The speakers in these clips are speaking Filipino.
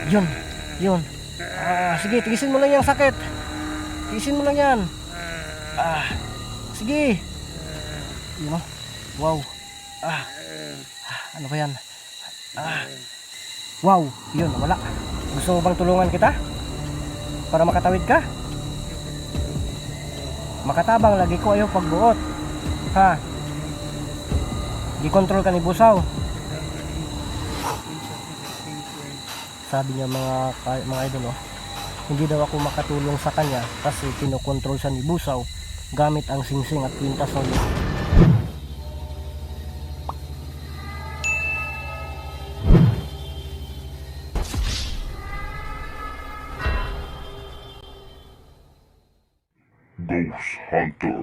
Yun, yun. Sige, tigisin mo lang yung sakit. Tigisin mo lang yan. Sige. Yun o. Wow. Ano ba yan? Wow, yun, wala. Gusto mo bang tulungan kita? Para makatawid ka? Makatabang lagi ko ayaw pagbuot. Ha? Di-control ka ni Busaw. Sabi niya mga idol, hindi daw ako makatulong sa kanya kasi kinokontrol siya ni Busaw gamit ang singsing at kwintas ng Ghost Hunter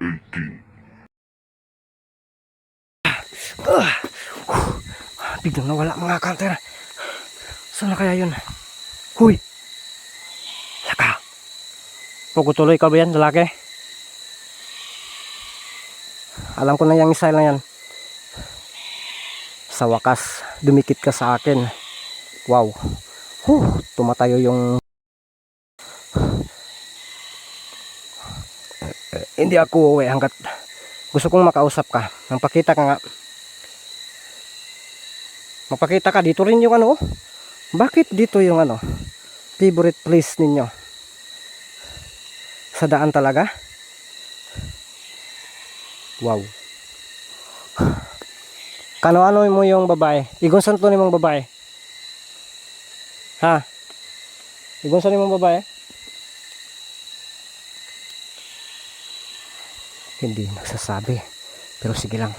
18. Biglang nawala mga counter. Saan na kaya yun? Huy! Saka! Pukutuloy ka ba yan, lalaki? Alam ko na yung isa lang yan. Sa wakas, dumikit ka sa akin. Wow! Tumatayo yung... Hindi ako uwi hanggat gusto kong makausap ka. Magpakita ka nga. Magpakita ka. Dito rin yung ano. Bakit dito yung ano? Favorite place ninyo? Sa daan talaga? Wow. Kano-ano mo yung babae? Igon santo ni mong babae? Ha? Igon santo ni mong babae? Hindi nagsasabi. Pero sige lang.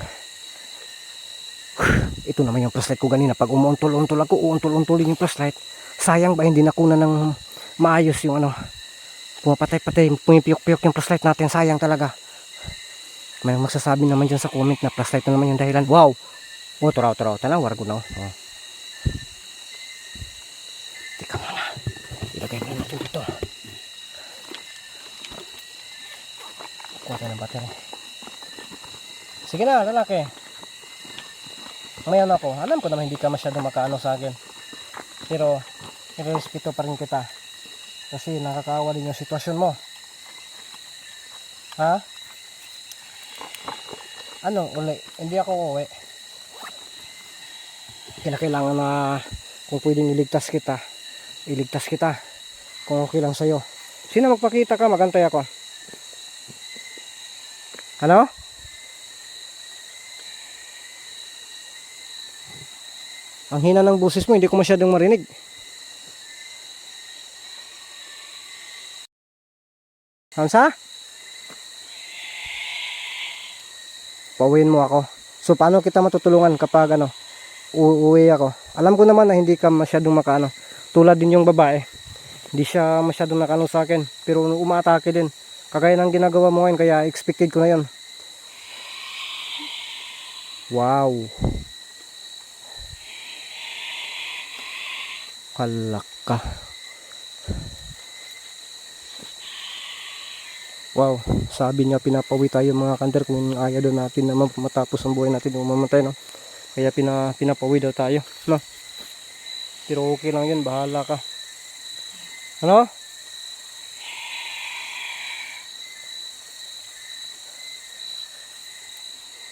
Ito naman yung flashlight ko ganina. Pag umuuntol-untol ako, uuntol-untolin yung flashlight. Sayang ba hindi nakuna ng maayos yung ano. Pumapatay-patay, pumipiyok-piyok yung flashlight natin. Sayang talaga. May magsasabi naman dyan sa comment na flashlight na naman yung dahilan. Wow! Turaw. Tanaw, wargo na. Teka muna. Ilagay mo natin dito. Kuha tayo ng battery. Sige na, lalaki. Mayan ako. Alam ko naman hindi ka masyadong makaano sa akin. Pero, irerespeto pa rin kita. Kasi nakakaawa din yung sitwasyon mo. Ha? Ano, uli? Hindi ako uwi. Kailangan na kung pwedeng iligtas kita. Kung okay lang sa'yo. Sino magpakita ka? Magantay ako. Ano? Ang hina ng boses mo, hindi ko masyadong marinig. Hansa? Pauwiin mo ako. So paano kita matutulungan kapag ano, uuwi ako? Alam ko naman na hindi ka masyadong makaano. Tulad din yung babae. Hindi siya masyadong nakano sa akin. Pero umaatake din. Kagaya ng ginagawa mo ngayon, kaya expected ko na yun. Wow. Kalaka. Wow, sabi niya pinapawi tayo mga kanter kung ayaw daw natin na matapos ang buhay natin o mamatay, no? Kaya pinapawi daw tayo, no? Pero okay lang yun, bahala ka. Ano?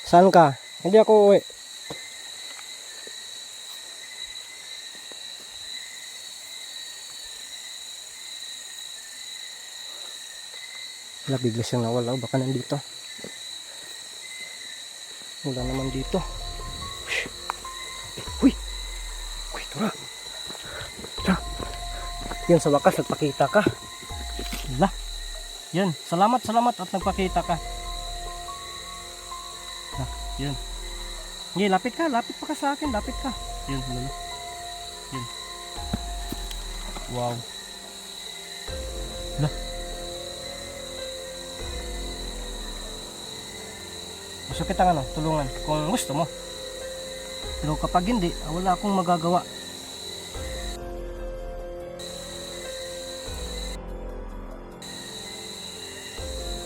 Saan ka? Hindi ako uwi. Wala, bigla siyang nawala. Baka nandito. Wala naman dito. Uy! Uy, tura! Yan, sa wakas nagpakita ka. Wala. Yan, salamat at nagpakita ka. Yan. Yan, lapit pa ka sa akin, lapit ka. Yan, yan. Yan. Wow. Wala. Gusto kitang ano, tulungan kung gusto mo. Pero kapag hindi, wala akong magagawa.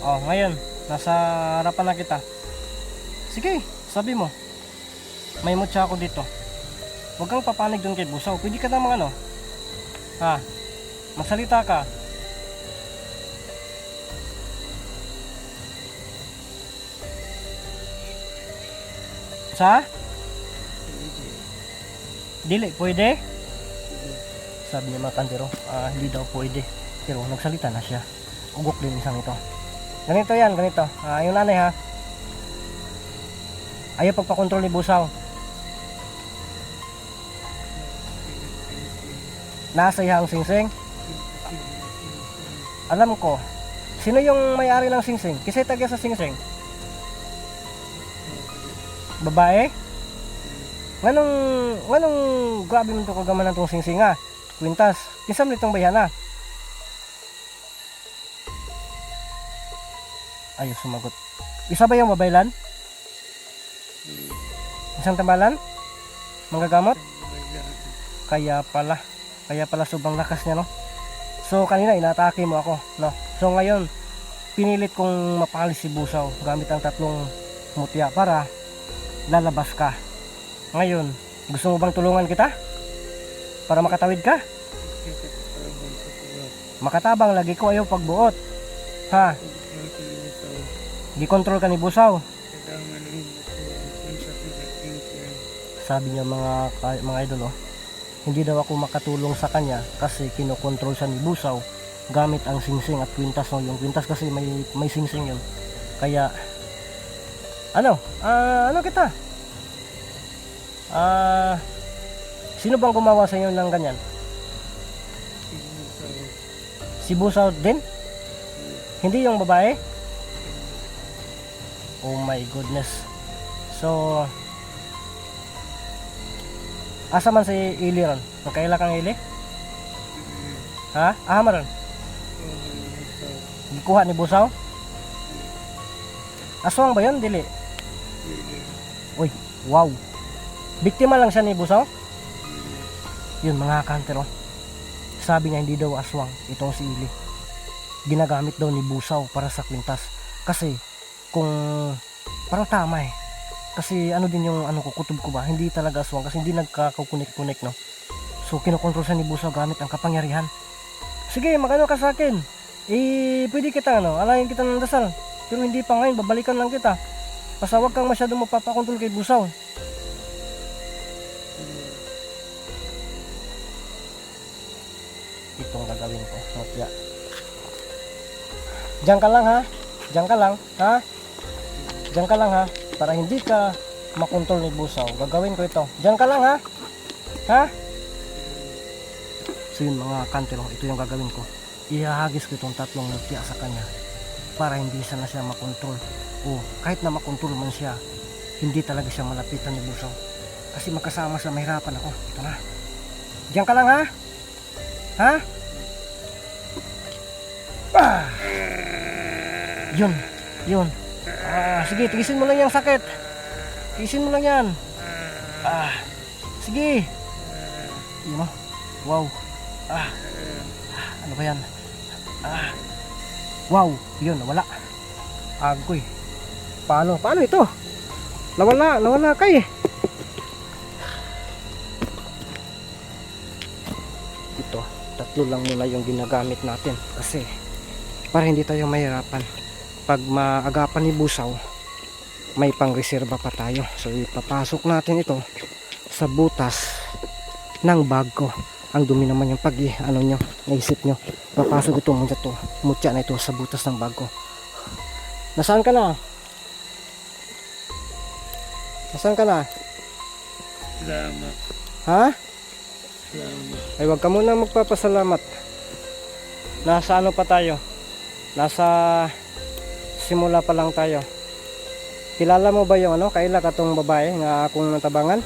Oh, ngayon, nasa harapan na kita. Sige, sabi mo. May mutya ako dito. Huwag kang papanig doon kay Busaw. Pwede ka namang ano, Ha? Magsalita ka. Sa? Dili, pwede? Sabi niya mga kantero, hindi daw pwede. Pero nagsalita na siya. Ugok din isang ito. Ganito yan, ganito. Yung nanay ha. Ayaw pagpakontrol ni Busaw. Nasa iya ang singsing. Alam ko. Sino yung may-ari ng singsing? Kisay tagya sa singsing? Babae? Nganong grabe man to kagaman tong singsing ha? Kwintas. Kinsam nitong bayana. Ayaw sumagot. Isa ba yung babaylan? Isang tambalan? Manggagamot? Kaya pala sobrang lakas niya, no? So kanina inatake mo ako, no? So ngayon pinilit kong mapalis si Busaw gamit ang 3 mutya para lalabas ka. Ngayon, gusto mo bang tulungan kita? Para makatawid ka? Makatabang lagi ko, ayaw pagbuot. Ha? Di-control ka ni Busaw. Sabi niya mga idol, hindi daw ako makatulong sa kanya kasi kinokontrol siya ni Busaw gamit ang singsing at kwintas, no? Yung kwintas kasi may singsing yun. Kaya ano kita? Sino bang gumawa sa inyo ng ganyan? Si Busaw din? Hindi yung babae? Oh my goodness. So asa man si Ili ron? Nakaila kang Ili? Ha? Maron? Gikuha ni Busaw? Aswang ba yun? Dili? Uy, wow. Biktima lang siya ni Busaw? Yun mga kantero. Sabi niya hindi daw aswang itong si Ili. Ginagamit daw ni Busaw para sa kwintas. Kasi kung parang tama eh. Kasi ano din yung kutob ko ba, hindi talaga aswang kasi hindi nagkakakunik-kunik, no? So kinokontrol siya ni Busaw gamit ang kapangyarihan. Sige, magano ka sa akin, pwede kita alayin kita ng dasal, pero hindi pa ngayon, babalikan lang kita. Basta huwag kang masyadong mapapakontrol kay Busaw. Itong gagawin ko, mutya. Diyan ka lang ha, diyan ka lang ha, diyan ka lang ha. Para hindi ka makontrol ni Busaw, gagawin ko ito. Diyan ka lang ha? Ha? So yun mga kantero, ito yung gagawin ko. Ihahagis ko itong 3 mutya sa kanya para hindi siya na siya makontrol. O kahit na makontrol man siya, hindi talaga siya malapitan ni Busaw. Kasi magkasama siya, mahirapan ako. Ito na. Diyan ka lang ha? Ha? Yun. Sige, tigisin mo lang yung sakit. Tigisin mo lang yan. Sige. Yun o. Wow. Ano ba yan? Wow. Yun, nawala. Agoy. Paano ito? Nawala kay eh. Ito, 3 lang muna yung ginagamit natin. Kasi, para hindi tayo mahirapan. Pag maagapan ni Busaw, may pangreserba pa tayo. So ipapasok natin ito sa butas ng bag ko. Ang dumi naman yung nyo, naisip nyo. Papasok ito mutya na ito sa butas ng bag ko. Nasaan ka na? Salamat. Ha? Salamat. Ay wag ka muna magpapasalamat. Nasa pa tayo? Nasa simula pa lang tayo. Kilala mo ba yung kaila ka tong babae nga akong natabangan?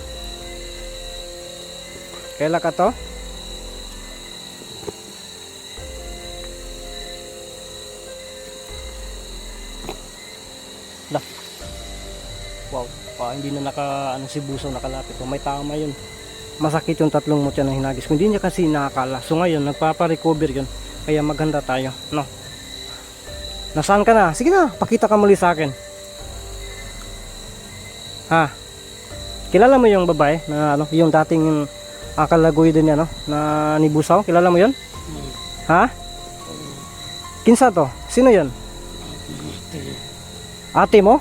Kaila ka to? Wow, hindi na si Busaw nakalapit. May tama yun. Masakit yung 3 mutya na hinagis. Kung hindi niya kasi nakakala. So ngayon, nagpapa-recover yun. Kaya maganda tayo, no? Nasaan ka na? Sige na, pakita ka muli sa akin. Ha? Kilala mo yung babae na yung dating Akalagoy din yan, no? Na ni Busaw. Kilala mo yun? Ha? Kinsa to? Sino yun? Ate mo?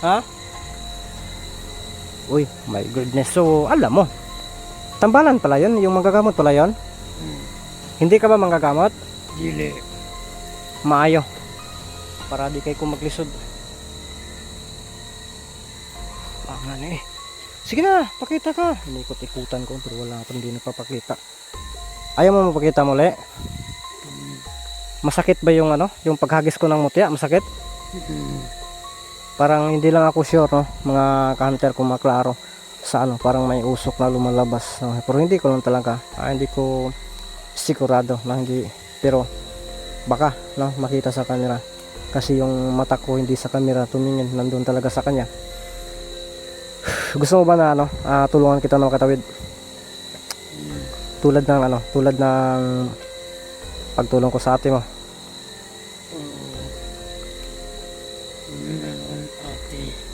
Ha? Uy, my goodness. So, alam mo. Tambalan pala yun. Yung manggagamot pala yun. Hindi ka ba manggagamot? Dili. Maayo. Para di kayo kumaglisod. Pangan eh. Sige na, pakita ka. Inikot-ikutan ko pero wala pa, hindi nagpapakita. Ayaw mo mapakita muli? Masakit ba yung ano? Yung paghagis ko ng mutya? Masakit? Parang hindi lang ako sure, no? Mga ka-hunter kung maklaro sa ano, parang may usok na lumalabas, no? Pero hindi ko lang talaga, hindi ko sigurado na hindi, pero baka, no, makita sa camera kasi yung mata ko hindi sa camera tumingin, nandun talaga sa kanya. Gusto mo ba na ano, tulungan kita na makatawid? Tulad ng ano, tulad ng pagtulong ko sa ate mo.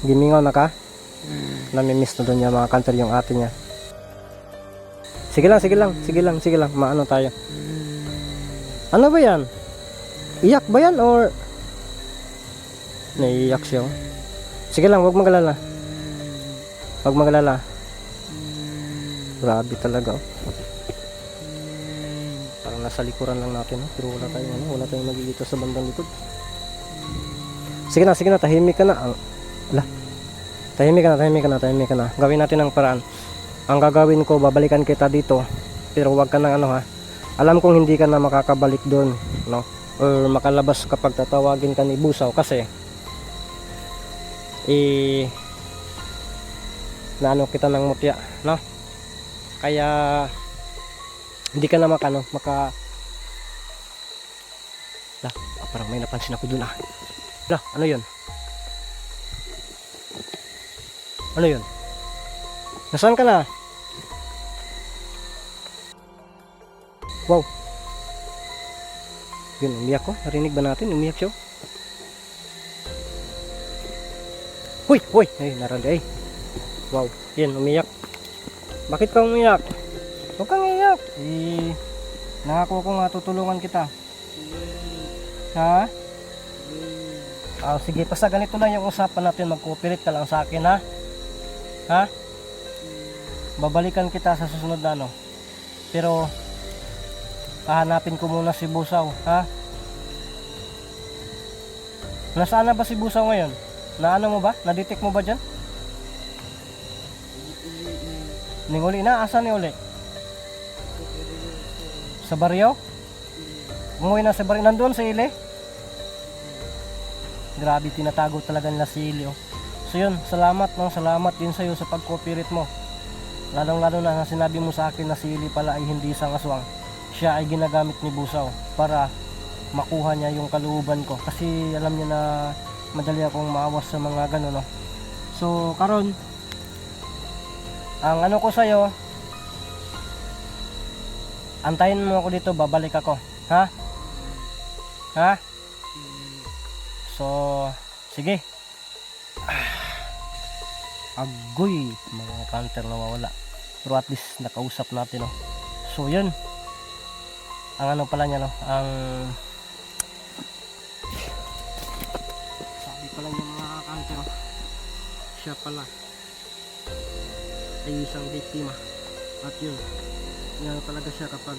Gimingaw na ka? Namimiss na doon yung mga kanter yung ate niya. Sige lang, sige lang, sige lang, sige lang. Maano tayo. Ano ba yan? Iyak ba yan or naiiyak siya? Oh. Sige lang, huwag magalala. Huwag magalala. Grabe talaga. Oh. Parang nasa likuran lang natin. Oh. Pero wala tayong ano, wala tayong magigito sa bandang likod. Sige na, tahimik ka na. Tahimik ka na. Gawin natin ang paraan. Ang gagawin ko, babalikan kita dito. Pero wag ka nang ano ha. Alam kong hindi ka na makakabalik doon, no? Or makalabas kapag tatawagin ka ni Busaw kasi naano kita ng mutya, no? Kaya hindi ka na parang may napansin ako doon ah. Ano yun? Ano yun? Nasaan ka na? Wow. Yun, umiyak ko. Narinig ba natin? Umiyak siya. Huy! Ay, naraday. Wow. Yan, umiyak. Bakit ka umiyak? Huwag kang iyak. Nangako ko nga tutulungan kita. Ha? Sige, basta ganito lang yung usapan natin. Mag-cooperate ka lang sa akin, ha? Ha? Babalikan kita sa susunod na ano. Pero hahanapin ko muna si Busaw, ha? Nasaan na ba si Busaw ngayon? Naano mo ba? Na-detect mo ba dyan? Ninguli na? Asan ni uli? Sa baryo? Umuwi na sa baryo. Nandun sa ili? Grabe, tinatago talaga nila si ili, oh. So yun, salamat, no? Salamat din sa'yo sa pag-cooperate mo. Lalong-lalo na sinabi mo sa akin na si ili pala ay hindi isang aswang. Siya ay ginagamit ni Busaw para makuha niya yung kalooban ko. Kasi alam niya na madali akong maawas sa mga gano'n, no? So, karon ang ano ko sa'yo, antayin mo ako dito, babalik ako. Ha? Ha? So, sige. Agoy, mga counter na mawala. Pero at least nakausap natin, no? So, yun. Ang ano pala niya, no? Ang sabi pala niya, mga counter, siya pala ay isang biktima. At yun, yan talaga siya kapag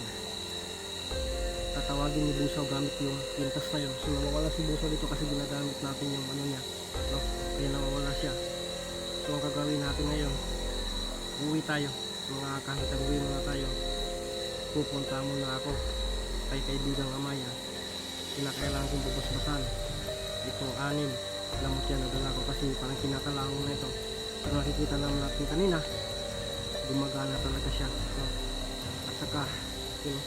tatawagin ni Busaw gamit yung pintas na yun. So nawawala si Busaw dito kasi ginagamit natin yung ano niya, no? Kaya nawawala siya. So ang gagawin natin ngayon, uwi tayo mga counter, uwi muna tayo. Pupunta muna ako kay kaibigang Amaya. Kinakailangan kong bubusbasan itong 6 lamot yan na dala ko kasi parang kinakalangon na ito. Pero nakikita naman natin kanina, gumagana talaga siya, no? At saka yun,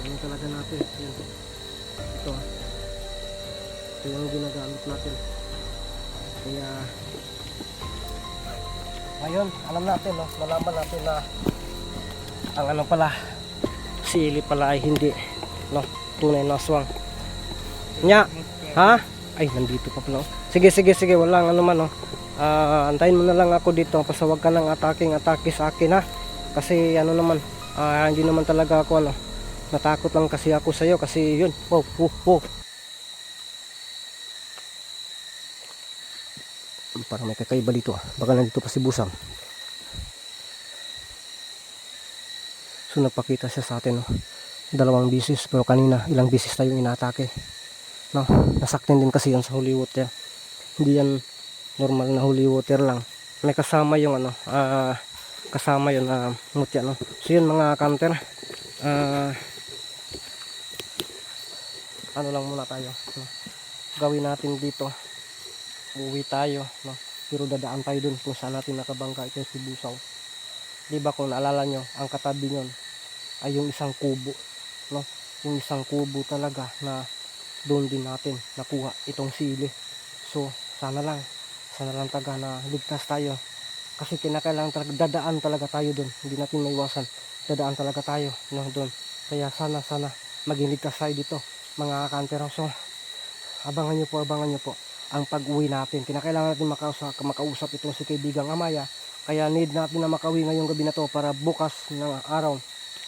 yun talaga natin yun. Ito yung ginagamit natin. Kaya ngayon alam natin, no? Nalaman natin na ang ano pala, si ili pala ay hindi, no, tunay na aswang nya. Ha? Ay, nandito pa pala. Sige, walang ano man, no. Antayin mo na lang ako dito, basta wag ka nang atake sa akin ha. Kasi ano naman, hindi naman talaga ako natakot lang kasi ako sa'yo kasi yun. Wow, wow, wow. Parang may kakaiba dito. Baka nandito pa si Busang. So nagpakita siya sa atin, no? 2 bisis, pero kanina ilang bisis tayong inaatake, no? Nasaktin din kasi yan sa holy water. Hindi yan normal na holy water lang. May kasama yung kasama yun mutya, no? So yun mga counter, ano lang muna tayo, no? Gawin natin dito, uwi tayo, no? Pero dadaan tayo dun kung saan natin nakabangka ito si Busaw. Diba kung naalala nyo, ang katabi nyon ay yung isang kubo, no? Yung isang kubo talaga na doon din natin nakuha itong sili. So sana lang taga na ligtas tayo, kasi kinakailangan talaga, dadaan talaga tayo doon, hindi natin maiwasan, dadaan talaga tayo, no, doon. Kaya sana maging ligtas tayo dito mga kantero. So abangan nyo po ang pag-uwi natin. Kinakailangan natin makausap itong si kaibigang Amaya, kaya need natin na makauwi ngayong gabi na to para bukas ng araw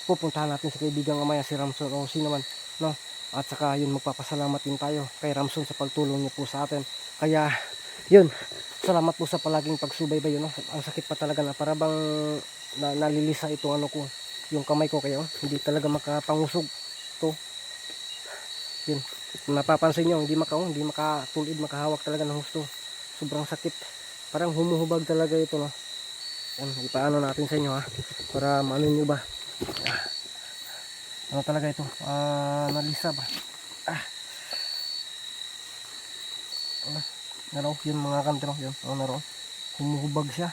pupuntahan natin si kaibigang Amaya, si Ramson o sino man, no? At saka yun, magpapasalamat din tayo kay Ramson sa pagtulong niya po sa atin. Kaya yun, salamat po sa palaging pagsubaybay, no? Ang sakit pa talaga na para bang nalilisa itong ko, yung kamay ko, kaya hindi talaga makapangusog to. Yun, napapansin nyo, hindi makatulid, makahawak talaga ng husto. Sobrang sakit, parang humuhubag talaga ito, no? Yan, ipaano natin sa inyo ha, para maano nyo ba, ano talaga ito, nalisa ba, naraw, yun mga kantero, yun, naraw, humuhubag siya,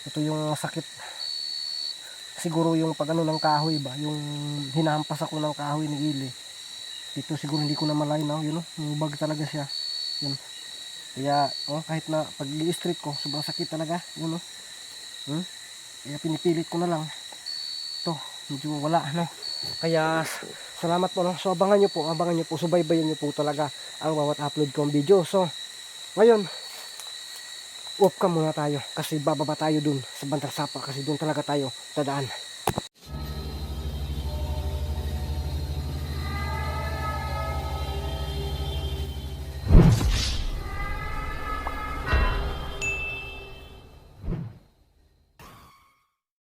ito yung sakit, siguro yung pagano ng kahoy ba, yung hinahampas ako ng kahoy ni Ili, dito siguro hindi ko na malinaw, yun, humuhubag talaga siya, yun, kaya kahit na pag i-street ko sobrang sakit talaga, yun, kaya pinipilit ko na lang to, medyo wala, no? Kaya salamat po, no? So abangan nyo po, subaybayan nyo po talaga ang bawat upload kong video. So ngayon, off ka muna tayo kasi bababa tayo dun sa Bantarsapa, kasi dun talaga tayo dadaan.